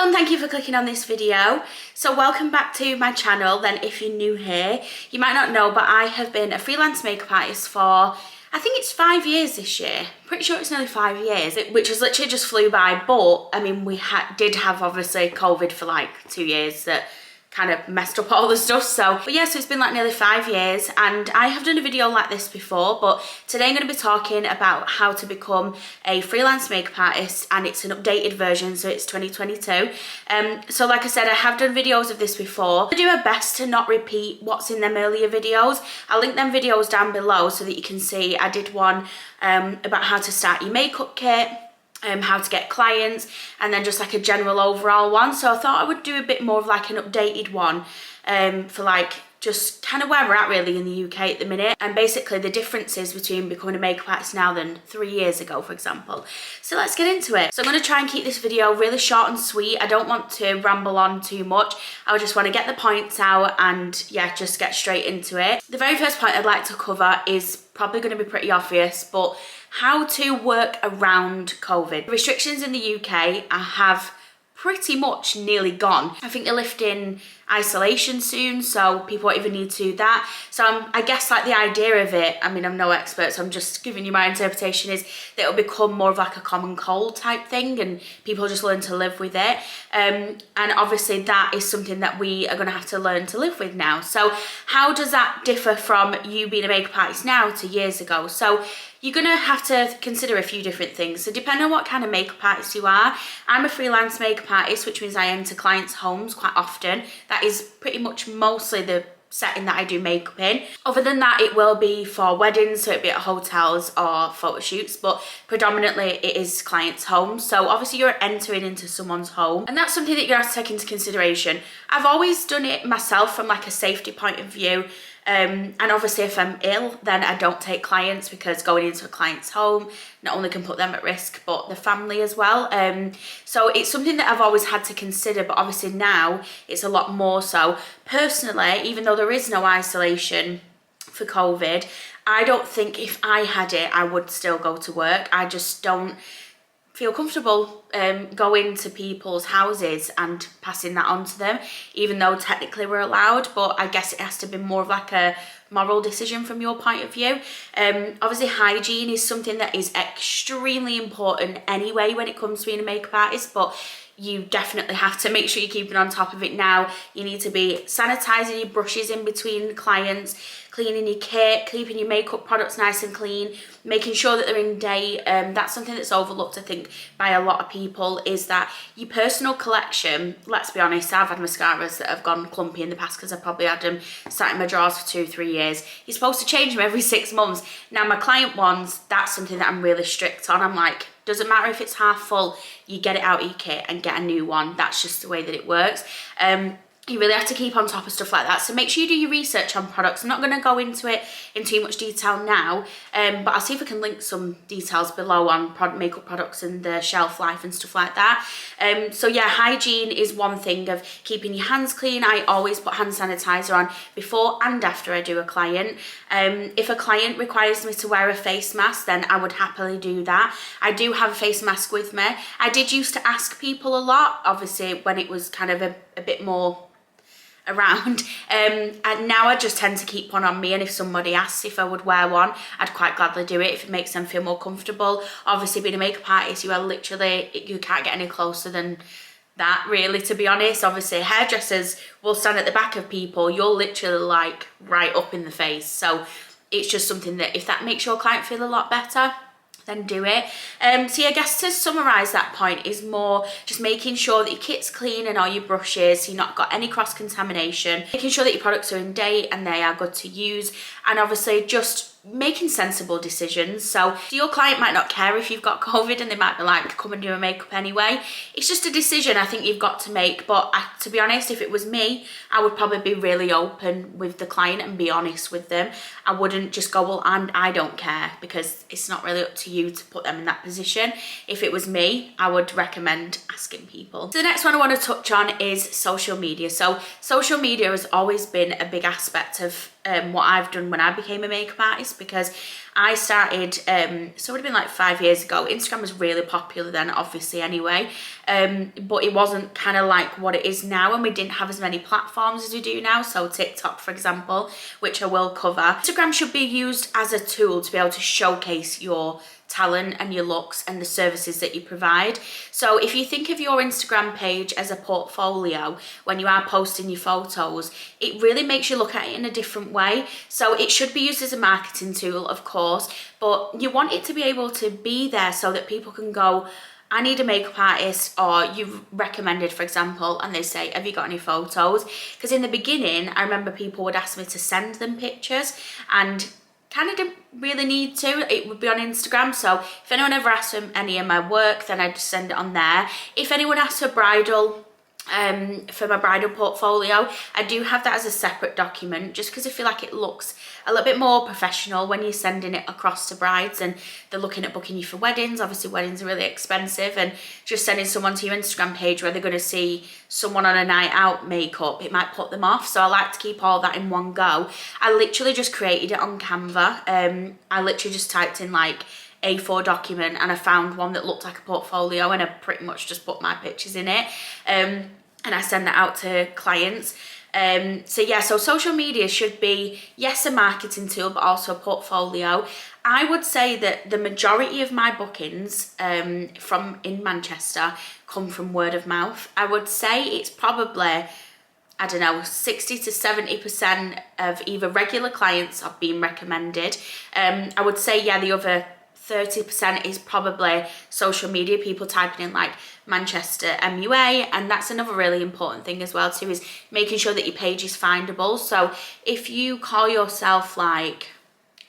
Hello and thank you for clicking on this video. So welcome back to my channel. Then if you're new here, you might not know, but I have been a freelance makeup artist for, I think it's 5 years this year. Pretty sure it's nearly 5 years, which was literally just flew by. But I mean, we did have obviously COVID for like 2 years that kind of messed up all the stuff. So it's been like nearly 5 years, and I have done a video like this before, but today I'm going to be talking about how to become a freelance makeup artist, and it's an updated version, so it's 2022. So like I said, I have done videos of this before. I do my best to not repeat what's in them earlier videos. I'll link them videos down below so that you can see. I did one about how to start your makeup kit, how to get clients, and then just like a general overall one. So I thought I would do a bit more of like an updated one for like just kind of where we're at really in the UK at the minute, and basically the differences between becoming a makeup artist now than 3 years ago, for example. So let's get into it. So I'm going to try and keep this video really short and sweet. I don't want to ramble on too much. I just want to get the points out and yeah, just get straight into it. The very first point I'd like to cover is probably going to be pretty obvious, but how to work around COVID. Restrictions in the UK have pretty much nearly gone. I think they're lifting isolation soon, so people won't even need to do that. So I guess like the idea of it, I mean, I'm no expert, so I'm just giving you my interpretation, is that it'll become more of like a common cold type thing and people just learn to live with it. And obviously that is something that we are going to have to learn to live with now. So how does that differ from you being a makeup artist now to years ago? So you're going to have to consider a few different things. So depending on what kind of makeup artist you are, I'm a freelance makeup artist, which means I enter clients' homes quite often. That is pretty much mostly the setting that I do makeup in. Other than that, it will be for weddings, so it'll be at hotels or photo shoots, but predominantly it is clients' homes. So obviously you're entering into someone's home, and that's something that you have to take into consideration. I've always done it myself from like a safety point of view. And obviously if I'm ill, then I don't take clients, because going into a client's home not only can put them at risk, but the family as well. So it's something that I've always had to consider, but obviously now it's a lot more so. Personally, even though there is no isolation for COVID, I don't think if I had it, I would still go to work. I just don't feel comfortable going to people's houses and passing that on to them, even though technically we're allowed. But I guess it has to be more of like a moral decision from your point of view. Obviously hygiene is something that is extremely important anyway when it comes to being a makeup artist, but you definitely have to make sure you're keeping on top of it now. You need to be sanitizing your brushes in between clients, cleaning your kit, keeping your makeup products nice and clean, making sure that they're in date. That's something that's overlooked, I think, by a lot of people, is that your personal collection, let's be honest, I've had mascaras that have gone clumpy in the past because I probably had them sat in my drawers for 2-3 years. You're supposed to change them every 6 months. Now my client ones, that's something that I'm really strict on. I'm like, doesn't matter if it's half full, you get it out of your kit and get a new one. That's just the way that it works. You really have to keep on top of stuff like that. So make sure you do your research on products. I'm not going to go into it in too much detail now, but I'll see if I can link some details below on makeup products and the shelf life and stuff like that. So yeah, hygiene is one thing of keeping your hands clean. I always put hand sanitizer on before and after I do a client. If a client requires me to wear a face mask, then I would happily do that. I do have a face mask with me. I did used to ask people a lot, obviously when it was kind of a bit more around, and now I just tend to keep one on me, and if somebody asks if I would wear one, I'd quite gladly do it if it makes them feel more comfortable. Obviously being a makeup artist, you are literally, you can't get any closer than that really, to be honest. Obviously hairdressers will stand at the back of people, you're literally like right up in the face. So it's just something that if that makes your client feel a lot better, then do it. So yeah, I guess to summarise that point is more just making sure that your kit's clean and all your brushes, so you've not got any cross-contamination, making sure that your products are in date and they are good to use, and obviously just making sensible decisions. So your client might not care if you've got COVID and they might be like, come and do my makeup anyway. It's just a decision I think you've got to make. But to be honest, if it was me, I would probably be really open with the client and be honest with them. I wouldn't just go, well, I don't care, because it's not really up to you to put them in that position. If it was me, I would recommend asking people. So the next one I want to touch on is social media. So social media has always been a big aspect of what I've done when I became a makeup artist, because I started, so it would have been like 5 years ago. Instagram was really popular then, obviously, anyway, but it wasn't kind of like what it is now, and we didn't have as many platforms as we do now. So TikTok, for example, which I will cover. Instagram should be used as a tool to be able to showcase your talent and your looks and the services that you provide. So if you think of your Instagram page as a portfolio, when you are posting your photos, it really makes you look at it in a different way. So it should be used as a marketing tool, of course, but you want it to be able to be there so that people can go, I need a makeup artist, or you've recommended, for example, and they say, have you got any photos? Because in the beginning, I remember people would ask me to send them pictures, and kind of didn't really need to. It would be on Instagram. So if anyone ever asked for any of my work, then I'd just send it on there. If anyone asks for bridal, for my bridal portfolio, I do have that as a separate document, just because I feel like it looks a little bit more professional when you're sending it across to brides and they're looking at booking you for weddings. Obviously weddings are really expensive, and just sending someone to your Instagram page where they're going to see someone on a night out makeup, it might put them off. So I like to keep all that in one go. I literally just created it on Canva. I literally just typed in like A4 document, and I found one that looked like a portfolio, and I pretty much just put my pictures in it, and I send that out to clients. So yeah, so social media should be, yes, a marketing tool, but also a portfolio. I would say that the majority of my bookings from in Manchester come from word of mouth. I would say it's probably, I don't know, 60 to 70% of either regular clients are being recommended. I would say, yeah, the other 30% is probably social media, people typing in like Manchester MUA, and that's another really important thing as well too, is making sure that your page is findable. So if you call yourself like,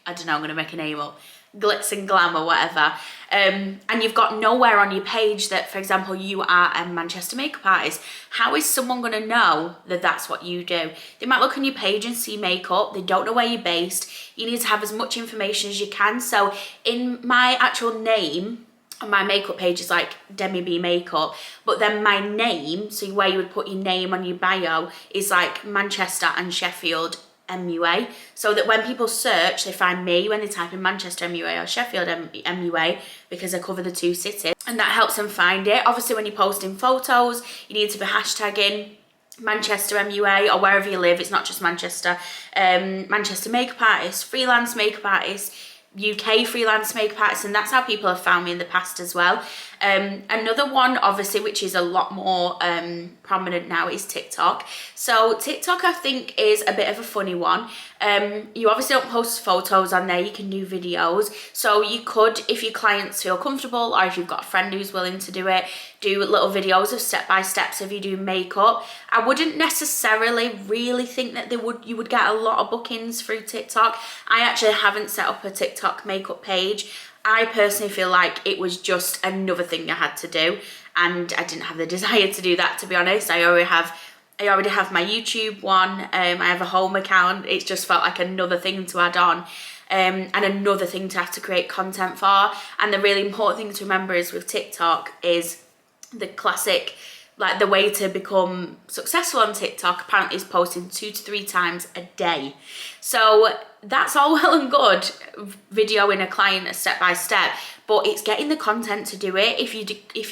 I don't know, I'm gonna make a name up, Glitz and Glam or whatever, and you've got nowhere on your page that, for example, you are a Manchester makeup artist, how is someone going to know that that's what you do? They might look on your page and see makeup, they don't know where you're based. You need to have as much information as you can. So in my actual name on my makeup page is like Demi-Lee makeup, but then my name, so where you would put your name on your bio, is like Manchester and Sheffield MUA, so that when people search, they find me when they type in Manchester MUA or Sheffield MUA, because I cover the two cities, and that helps them find it. Obviously when you're posting photos, you need to be hashtagging Manchester MUA or wherever you live. It's not just Manchester. Manchester makeup artist, freelance makeup artist, UK freelance makeup artist, and that's how people have found me in the past as well. Another one, obviously, which is a lot more prominent now, is TikTok. So TikTok, I think, is a bit of a funny one. You obviously don't post photos on there, you can do videos. So you could, if your clients feel comfortable, or if you've got a friend who's willing to do it, do little videos of step-by-steps if you do makeup. I wouldn't necessarily really think that you would get a lot of bookings through TikTok. I actually haven't set up a TikTok makeup page. I personally feel like it was just another thing I had to do, and I didn't have the desire to do that, to be honest. I already have my YouTube one, I have a home account. It just felt like another thing to add on, and another thing to have to create content for. And the really important thing to remember is with TikTok is the classic, like the way to become successful on TikTok apparently is posting 2 to 3 times a day. So that's all well and good, videoing a client a step by step, but it's getting the content to do it. If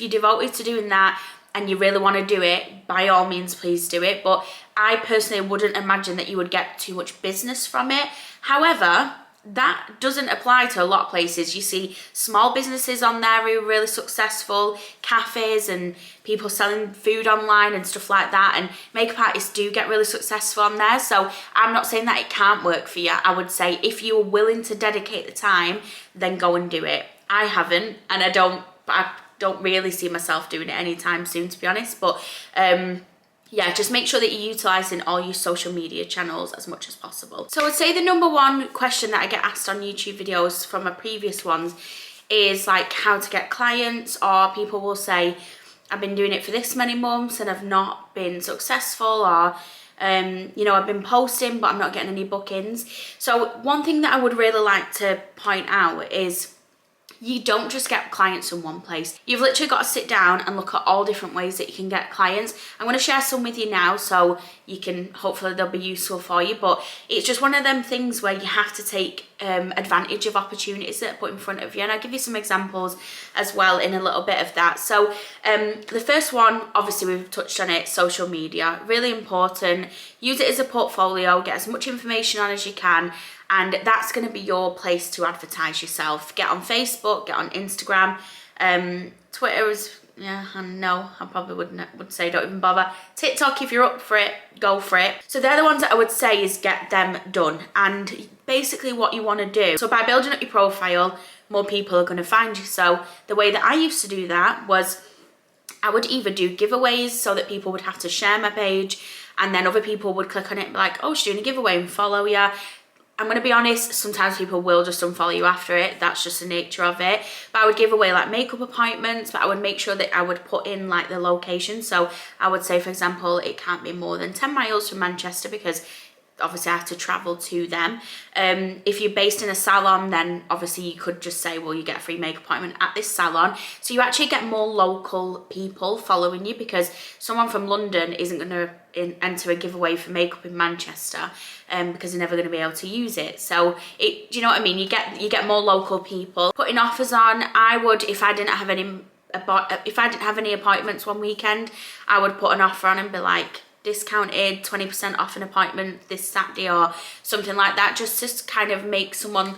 you're devoted to doing that and you really want to do it, by all means, please do it. But I personally wouldn't imagine that you would get too much business from it. However, that doesn't apply to a lot of places. You see small businesses on there who are really successful, cafes and people selling food online and stuff like that, and makeup artists do get really successful on there. So I'm not saying that it can't work for you. I would say if you're willing to dedicate the time, then go and do it. I haven't, and I don't really see myself doing it anytime soon, to be honest. But yeah, just make sure that you're utilising all your social media channels as much as possible. So I'd say the number one question that I get asked on YouTube videos from my previous ones is like how to get clients, or people will say, I've been doing it for this many months and I've not been successful, or you know, I've been posting but I'm not getting any bookings. So one thing that I would really like to point out is you don't just get clients in one place. You've literally got to sit down and look at all different ways that you can get clients. I'm going to share some with you now so you can, hopefully they'll be useful for you, but it's just one of them things where you have to take advantage of opportunities that are put in front of you. And I'll give you some examples as well in a little bit of that. So the first one, obviously we've touched on it, social media, really important. Use it as a portfolio, get as much information on as you can, and that's going to be your place to advertise yourself. Get on Facebook, get on Instagram, Twitter is, yeah, I know, I probably would say don't even bother. TikTok, if you're up for it, go for it. So they're the ones that I would say is get them done. And basically what you want to do, so by building up your profile, more people are going to find you. So the way that I used to do that was I would either do giveaways so that people would have to share my page, and then other people would click on it and be like, oh, she's doing a giveaway, and follow you. I'm going to be honest, sometimes people will just unfollow you after it. That's just the nature of it. But I would give away like makeup appointments, but I would make sure that I would put in like the location. So I would say, for example, it can't be more than 10 miles from Manchester, because obviously I have to travel to them. If you're based in a salon, then obviously you could just say, well, you get a free makeup appointment at this salon. So you actually get more local people following you, because someone from London isn't going to enter a giveaway for makeup in Manchester, because they're never going to be able to use it. So do you know what I mean? You get more local people. Putting offers on, I would, if I didn't have any appointments one weekend, I would put an offer on and be like, discounted 20% off an appointment this Saturday or something like that, just to kind of make someone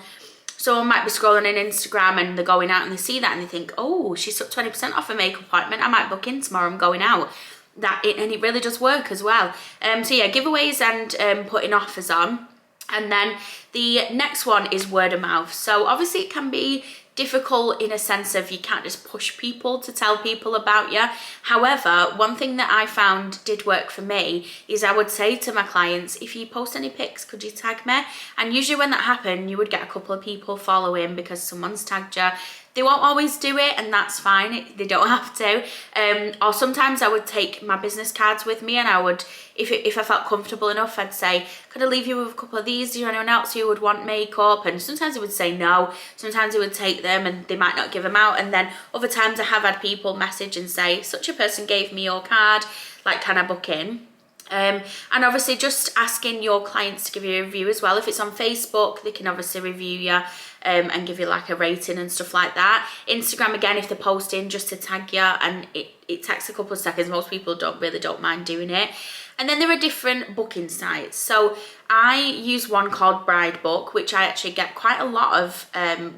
might be scrolling on Instagram and they're going out and they see that and they think, oh, she's took 20% off a makeup appointment, I might book in tomorrow, I'm going out. And it really does work as well. So yeah, giveaways and putting offers on. And then the next one is word of mouth. So obviously it can be difficult in a sense of you can't just push people to tell people about you. However, one thing that I found did work for me is I would say to my clients, if you post any pics, could you tag me? And usually when that happened, you would get a couple of people following because someone's tagged you. They won't always do it, and that's fine. They don't have to. Or sometimes I would take my business cards with me, and I would, if I felt comfortable enough, I'd say, could I leave you with a couple of these? Is there anyone else who would want makeup? And sometimes they would say no. Sometimes they would take them and they might not give them out. And then other times I have had people message and say, such a person gave me your card, like, can I book in? And obviously just asking your clients to give you a review as well. If it's on Facebook, they can obviously review you and give you like a rating and stuff like that. Instagram, again, if they're posting, just to tag you, and it takes a couple of seconds. Most people don't mind doing it. And then there are different booking sites. So I use one called Bride Book, which I actually get quite a lot of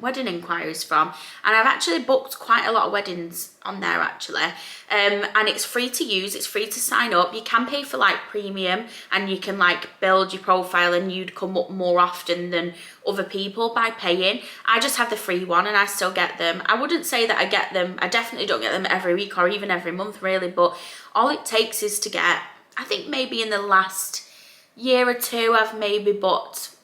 wedding inquiries from. And I've actually booked quite a lot of weddings on there actually. And it's free to use, it's free to sign up. You can pay for like premium, and you can like build your profile and you'd come up more often than other people by paying. I just have the free one and I still get them. I wouldn't say that I get them, I definitely don't get them every week or even every month really, but all it takes is to get, I think maybe in the last year or two, I've maybe booked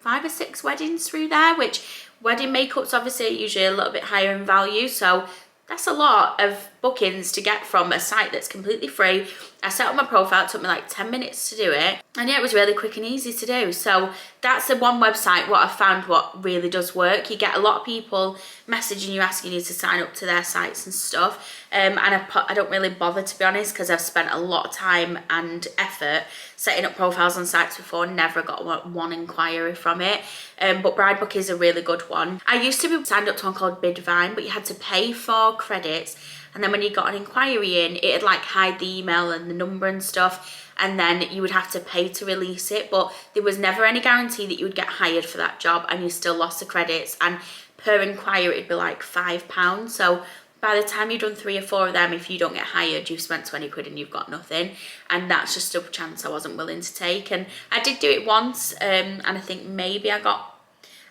5 or 6 weddings through there, which wedding makeup's obviously usually a little bit higher in value. So that's a lot of bookings to get from a site that's completely free. I set up my profile, it took me like 10 minutes to do it. And yeah, it was really quick and easy to do. So that's the one website what I found what really does work. You get a lot of people messaging you, asking you to sign up to their sites and stuff. And I don't really bother, to be honest, because I've spent a lot of time and effort setting up profiles on sites before, never got one inquiry from it. But Bridebook is a really good one. I used to be signed up to one called Bidvine, but you had to pay for credits. And then when you got an inquiry in, it'd like hide the email and the number and stuff. And then you would have to pay to release it. But there was never any guarantee that you would get hired for that job, and you still lost the credits. And per inquiry, it'd be like £5. So by the time you've done 3 or 4 of them, if you don't get hired, you've spent 20 quid and you've got nothing. And that's just a chance I wasn't willing to take. And I did do it once, and I think maybe I got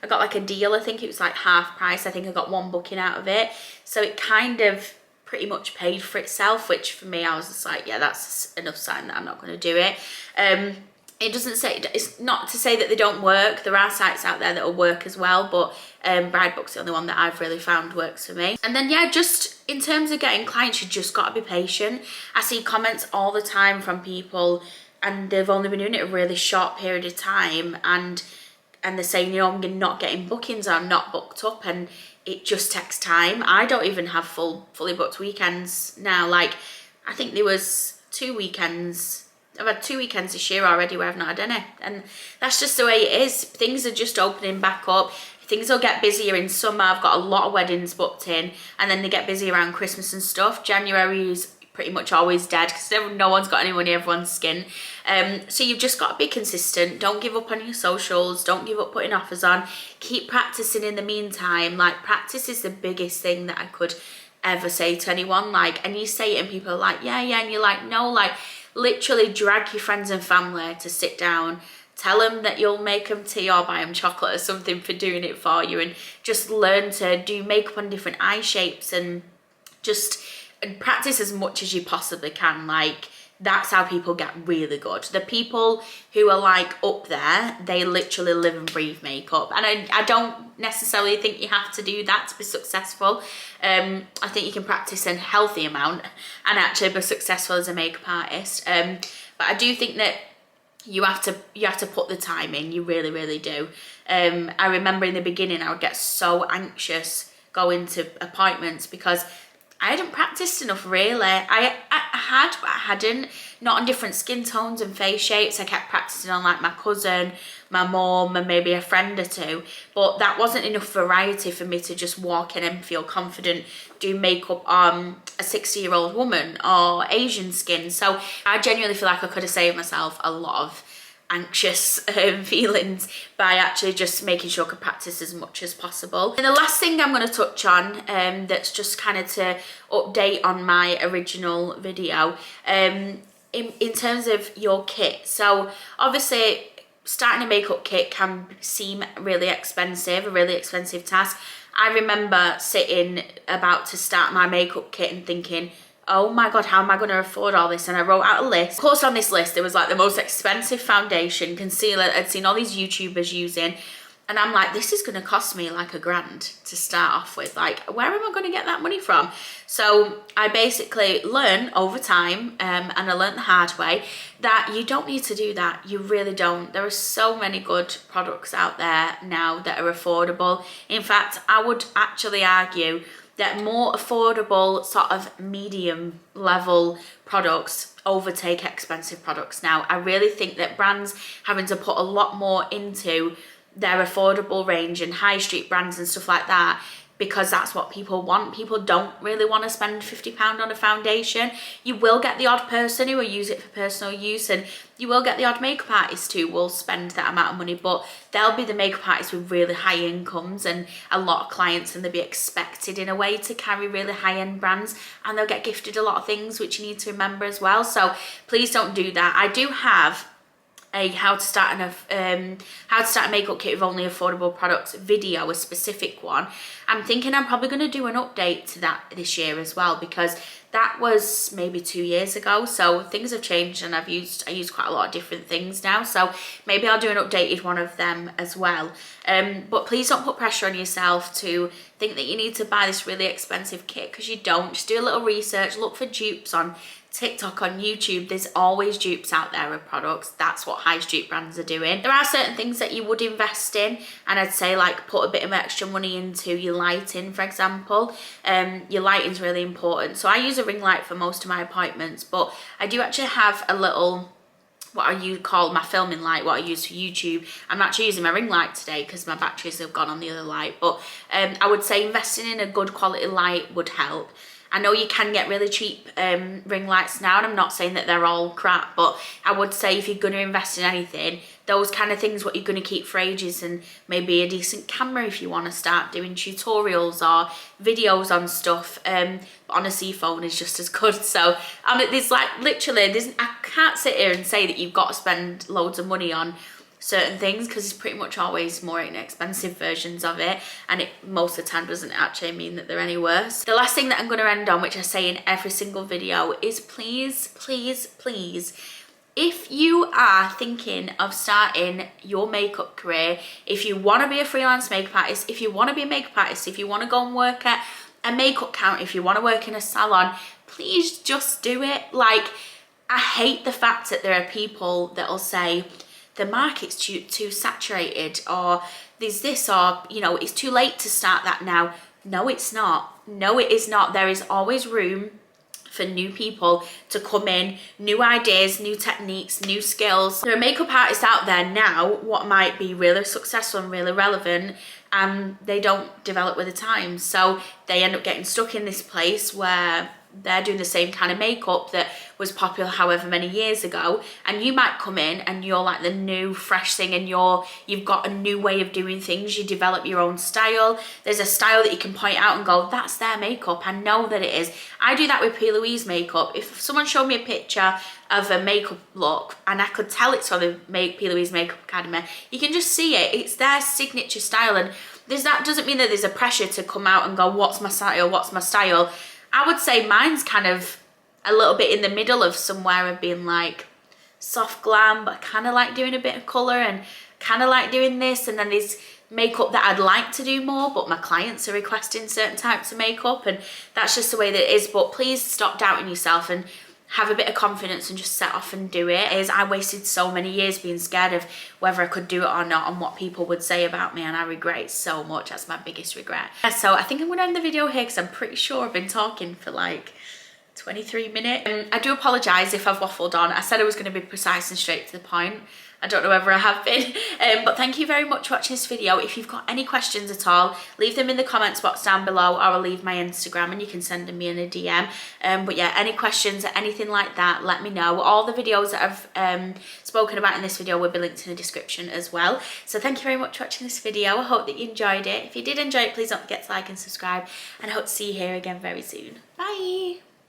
like a deal. I think it was like half price. I think I got 1 booking out of it. So it kind of pretty much paid for itself, which for me, I was just like, yeah, that's enough sign that I'm not going to do it. It doesn't say, it's not to say that they don't work. There are sites out there that will work as well, but Bridebook's the only one that I've really found works for me. And then yeah, just in terms of getting clients, you just got to be patient. I see comments all the time from people, and they've only been doing it a really short period of time, and they're saying, you know, I'm not getting bookings, I'm not booked up, and it just takes time. I don't even have fully booked weekends now. Like, I think there was 2 weekends I've had 2 weekends this year already where I've not had any, and that's just the way it is. Things are just opening back up. Things will get busier in summer. I've got a lot of weddings booked in, and then they get busy around Christmas and stuff. January is pretty much always dead because no one's got any money, everyone's skin. So you've just got to be consistent. Don't give up on your socials. Don't give up putting offers on. Keep practicing in the meantime. Like, practice is the biggest thing that I could ever say to anyone. Like, and you say it and people are like, yeah, and you're like, no. Like, literally drag your friends and family to sit down. Tell them that you'll make them tea or buy them chocolate or something for doing it for you, and just learn to do makeup on different eye shapes and just practice as much as you possibly can. Like, that's how people get really good. The people who are like up there, they literally live and breathe makeup. And I don't necessarily think you have to do that to be successful. I think you can practice a healthy amount and actually be successful as a makeup artist. But I do think that you have to put the time in. You really do. I remember in the beginning I would get so anxious going to appointments because I hadn't practiced enough, really. I had, but I hadn't. Not on different skin tones and face shapes. I kept practicing on like my cousin, my mum, and maybe a friend or two. But that wasn't enough variety for me to just walk in and feel confident doing makeup on a 60-year-old woman or Asian skin. So I genuinely feel like I could have saved myself a lot of anxious feelings by actually just making sure I could practice as much as possible. And the last thing I'm going to touch on, that's just kind of to update on my original video, in terms of your kit. So obviously starting a makeup kit can seem really expensive, a really expensive task. I remember sitting about to start my makeup kit and thinking, oh my god, how am I going to afford all this? And I wrote out a list. Of course, on this list there was like the most expensive foundation, concealer I'd seen all these YouTubers using, and I'm like, this is going to cost me like $1,000 to start off with. Like, where am I going to get that money from? So I basically learned over time, and I learned the hard way, that you don't need to do that. You really don't. There are so many good products out there now that are affordable. In fact, I would actually argue that more affordable, sort of medium level products overtake expensive products now. I really think that brands having to put a lot more into their affordable range and high street brands and stuff like that, because that's what people want. People don't really want to spend £50 on a foundation. You will get the odd person who will use it for personal use, and you will get the odd makeup artist who will spend that amount of money, but they'll be the makeup artists with really high incomes and a lot of clients, and they'll be expected in a way to carry really high-end brands, and they'll get gifted a lot of things, which you need to remember as well. So please don't do that. I do have a how to start a makeup kit with only affordable products video, a specific one. I'm thinking I'm probably going to do an update to that this year as well, because that was maybe 2 years ago, so things have changed, and I use quite a lot of different things now, so maybe I'll do an updated one of them as well. But please don't put pressure on yourself to think that you need to buy this really expensive kit, because you don't. Just do a little research, look for dupes on TikTok, on YouTube. There's always dupes out there of products. That's what high street brands are doing. There are certain things that you would invest in, and I'd say like put a bit of extra money into your lighting, for example. Your lighting's really important. So I use a ring light for most of my appointments, but I do actually have a little, what I call my filming light, what I use for YouTube. I'm actually using my ring light today because my batteries have gone on the other light, but I would say investing in a good quality light would help. I know you can get really cheap ring lights now, and I'm not saying that they're all crap, but I would say if you're going to invest in anything, those kind of things, what you're going to keep for ages, and maybe a decent camera if you want to start doing tutorials or videos on stuff. Honestly, your phone is just as good. So there's like literally, I can't sit here and say that you've got to spend loads of money on certain things, because it's pretty much always more inexpensive versions of it, and it most of the time doesn't actually mean that they're any worse. The last thing that I'm going to end on, which I say in every single video, is please, if you are thinking of starting your makeup career, if you want to be a freelance makeup artist, if you want to be a makeup artist, if you want to go and work at a makeup counter, if you want to work in a salon, please just do it. Like, I hate the fact that there are people that'll say the market's too saturated, or there's this, or you know, it's too late to start that now. No, it's not. No, it is not. There is always room for new people to come in, new ideas, new techniques, new skills. There are makeup artists out there now what might be really successful and really relevant, and they don't develop with the times, so they end up getting stuck in this place where they're doing the same kind of makeup that was popular however many years ago, and you might come in and you're like the new fresh thing, and you've got a new way of doing things. You develop your own style. There's a style that you can point out and go, that's their makeup, I know that it is. I do that with P. Louise makeup. If someone showed me a picture of a makeup look and I could tell it's from the P. Louise Makeup Academy, you can just see it. It's their signature style, and that doesn't mean that there's a pressure to come out and go, what's my style, what's my style. I would say mine's kind of a little bit in the middle of somewhere of being like soft glam, but I kind of like doing a bit of colour and kind of like doing this, and then there's makeup that I'd like to do more, but my clients are requesting certain types of makeup, and that's just the way that it is. But please stop doubting yourself and have a bit of confidence and just set off and do it. I wasted so many years being scared of whether I could do it or not and what people would say about me, and I regret it so much. That's my biggest regret. So I think I'm gonna end the video here because I'm pretty sure I've been talking for like 23 minutes. I do apologise if I've waffled on. I said I was going to be precise and straight to the point. I don't know whether I have been, but thank you very much for watching this video. If you've got any questions at all, leave them in the comments box down below, or I'll leave my Instagram and you can send them me in a DM. But yeah, any questions or anything like that, let me know. All the videos that I've spoken about in this video will be linked in the description as well. So thank you very much for watching this video. I hope that you enjoyed it. If you did enjoy it, please don't forget to like and subscribe, and I hope to see you here again very soon. Bye!